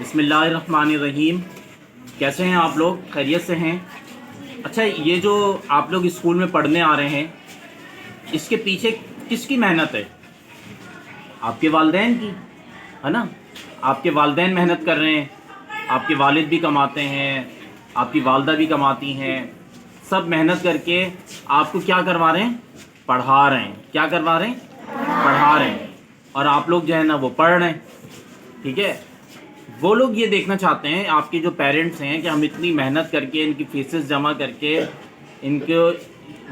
بسم اللہ الرحمن الرحیم. کیسے ہیں آپ لوگ؟ خیریت سے ہیں؟ اچھا، یہ جو آپ لوگ اسکول میں پڑھنے آ رہے ہیں، اس کے پیچھے کس کی محنت ہے؟ آپ کے والدین کی ہے نا. آپ کے والدین محنت کر رہے ہیں، آپ کے والد بھی کماتے ہیں، آپ کی والدہ بھی کماتی ہیں. سب محنت کر کے آپ کو کیا کروا رہے ہیں؟ پڑھا رہے ہیں. کیا کروا رہے ہیں؟ پڑھا رہے ہیں. اور آپ لوگ جو ہے نا وہ پڑھ رہے ہیں. ٹھیک ہے. وہ لوگ یہ دیکھنا چاہتے ہیں، آپ کے جو پیرنٹس ہیں، کہ ہم اتنی محنت کر کے ان کی فیسز جمع کر کے ان کو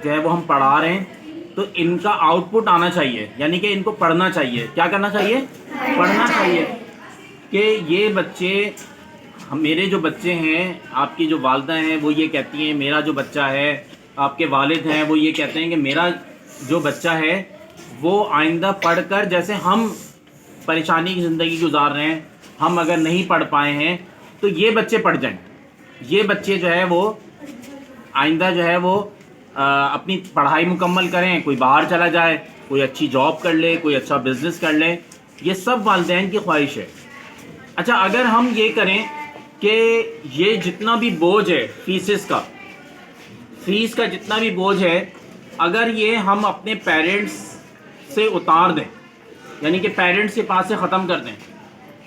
جو ہے وہ ہم پڑھا رہے ہیں، تو ان کا آؤٹ پٹ آنا چاہیے. یعنی کہ ان کو پڑھنا چاہیے. کیا کرنا چاہیے؟ پڑھنا چاہیے. کہ یہ بچے، میرے جو بچے ہیں، آپ کی جو والدہ ہیں وہ یہ کہتی ہیں میرا جو بچہ ہے، آپ کے والد ہیں وہ یہ کہتے ہیں کہ میرا جو بچہ ہے وہ آئندہ پڑھ کر، جیسے ہم پریشانی کی زندگی گزار رہے ہیں، ہم اگر نہیں پڑھ پائے ہیں تو یہ بچے پڑھ جائیں. یہ بچے جو ہے وہ آئندہ جو ہے وہ اپنی پڑھائی مکمل کریں، کوئی باہر چلا جائے، کوئی اچھی جاب کر لے، کوئی اچھا بزنس کر لے. یہ سب والدین کی خواہش ہے. اچھا، اگر ہم یہ کریں کہ یہ جتنا بھی بوجھ ہے فیس کا جتنا بھی بوجھ ہے، اگر یہ ہم اپنے پیرنٹس سے اتار دیں، یعنی کہ پیرنٹس کے پاس سے ختم کر دیں،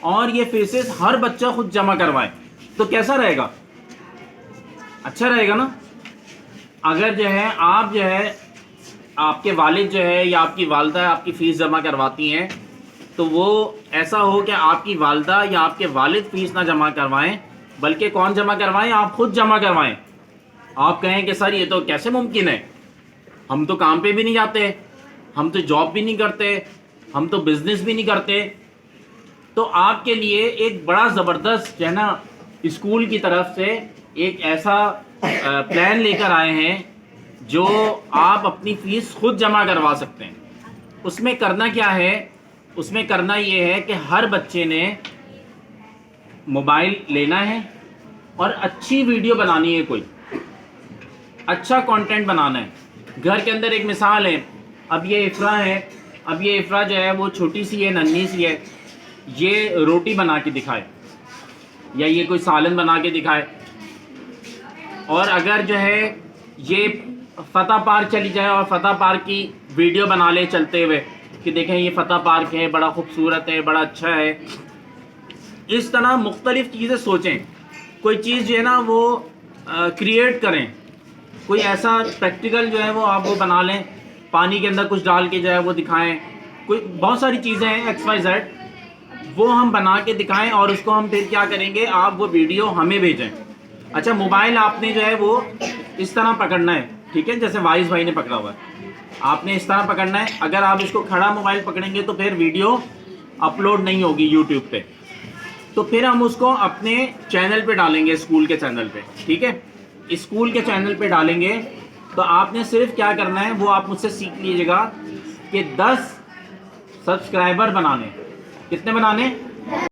اور یہ فیسز ہر بچہ خود جمع کروائے، تو کیسا رہے گا؟ اچھا رہے گا نا. اگر جو ہے آپ جو ہے آپ کے والد جو ہے یا آپ کی والدہ آپ کی فیس جمع کرواتی ہیں، تو وہ ایسا ہو کہ آپ کی والدہ یا آپ کے والد فیس نہ جمع کروائیں، بلکہ کون جمع کروائیں؟ آپ خود جمع کروائیں. آپ کہیں کہ سر یہ تو کیسے ممکن ہے، ہم تو کام پہ بھی نہیں جاتے، ہم تو جاب بھی نہیں کرتے، ہم تو بزنس بھی نہیں کرتے. تو آپ کے لیے ایک بڑا زبردست جو ہے نا اسکول کی طرف سے ایک ایسا پلان لے کر آئے ہیں جو آپ اپنی فیس خود جمع کروا سکتے ہیں. اس میں کرنا کیا ہے؟ اس میں کرنا یہ ہے کہ ہر بچے نے موبائل لینا ہے اور اچھی ویڈیو بنانی ہے، کوئی اچھا کانٹینٹ بنانا ہے. گھر کے اندر ایک مثال ہے، اب یہ افرا ہے، اب یہ افرا جو ہے وہ چھوٹی سی ہے، ننھی سی ہے، یہ روٹی بنا کے دکھائے یا یہ کوئی سالن بنا کے دکھائے. اور اگر جو ہے یہ فتح پارک چلی جائے اور فتح پارک کی ویڈیو بنا لے چلتے ہوئے کہ دیکھیں یہ فتح پارک ہے، بڑا خوبصورت ہے، بڑا اچھا ہے. اس طرح مختلف چیزیں سوچیں، کوئی چیز جو ہے نا وہ کریٹ کریں. کوئی ایسا پریکٹیکل جو ہے وہ آپ وہ بنا لیں، پانی کے اندر کچھ ڈال کے جو ہے وہ دکھائیں. کوئی بہت ساری چیزیں ہیں ایکس وائی زیڈ، وہ ہم بنا کے دکھائیں، اور اس کو ہم پھر کیا کریں گے، آپ وہ ویڈیو ہمیں بھیجیں. اچھا، موبائل آپ نے جو ہے وہ اس طرح پکڑنا ہے، ٹھیک ہے، جیسے وائس بھائی نے پکڑا ہوا ہے، آپ نے اس طرح پکڑنا ہے. اگر آپ اس کو کھڑا موبائل پکڑیں گے تو پھر ویڈیو اپلوڈ نہیں ہوگی یوٹیوب پہ. تو پھر ہم اس کو اپنے چینل پہ ڈالیں گے، اسکول کے چینل پہ. ٹھیک ہے، اسکول کے چینل پہ ڈالیں گے. تو آپ نے صرف کیا کرنا ہے، وہ آپ مجھ سے سیکھ لیجیے گا کہ 10 سبسکرائبر بنانے. کتنے بنانے؟